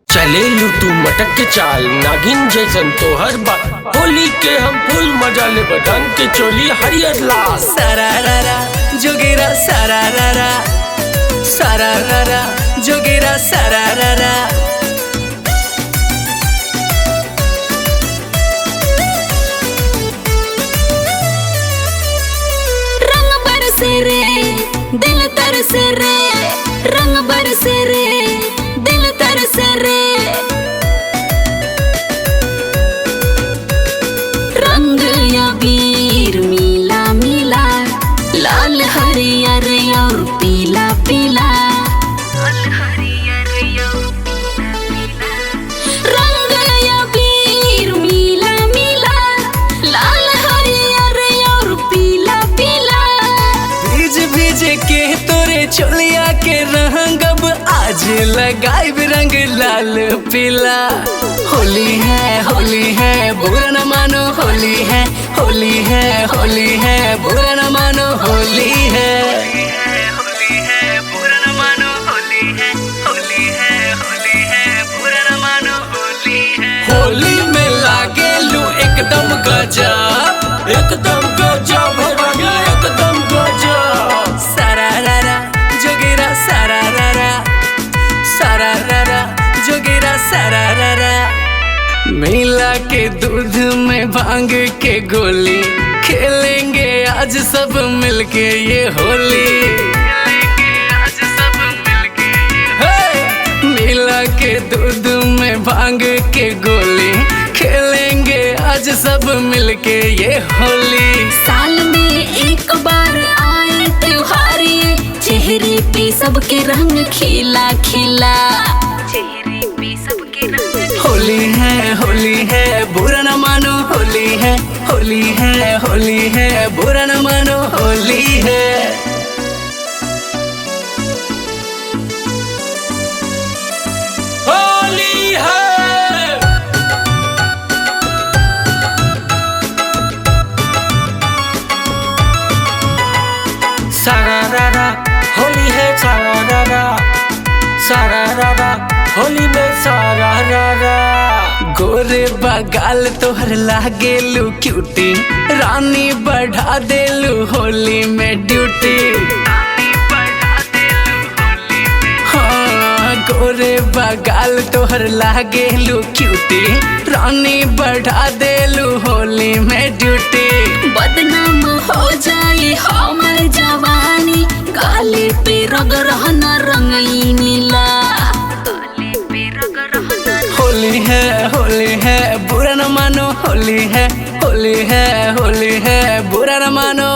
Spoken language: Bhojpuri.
चले लू तू मटक के चाल नागिन जैसन तो हर बार होली के हम फुल मजा ले बटन के चोली हरियर लाल सारारारा जोगेरा सारारारा सारारारा जोगेरा सारारारा। रंग बरसे रे दिल तरसे रे, रंग बरसे रे दिल तरसे रे। रंग अबीर मिला मिला, लाल हरियर और पीला पीला। रंग अबीर मिला मिला, लाल हरियर और पीला पीला। भीज भीज के तोरे चोलिया के रंग अब आज लगाई रंग लाल पीला। होली है बुरा न मानो, होली है होली है होली है बुरा न मानो, होली है होली है बुरा न मानो, होली है होली है होली है बुरा न मानो, होली है। होली में लागे लू एकदम गजब, एकदम गजब रानी एकदम गजब। सारारारा जोगेरा सारारारा सारारारा जोगेरा सारारारा। मिला के दूध में भांग के गोली, खेलेंगे आज सब मिलके ये होली। आज सब मिलके ये मिला के दूध में भांग के गोली, खेलेंगे आज सब मिलके ये होली। साल में एक बार आए त्योहार, ये चेहरे पे सबके रंग खिला खिला। चेहरे पे सबके रंग होली है बुरा न मानो, होली है होली है होली है बुरा न मानो, होली है। होली है सारारारा होली है सारारारा सारारारा होली में सारारारा। गोरे बगाल तोहर लागे लू क्यूटी, रानी बढ़ा देलू होली में ड्यूटी। हाँ गोरे बगाल तोहर लागे लू क्यूटी, रानी बढ़ा देलू होली में ड्यूटी। बदनाम हो जाए हमर जवानी, गाले पे रग रहना रंगई नीला। होली है बुरा न मानो, होली है होली है होली है बुरा न मानो।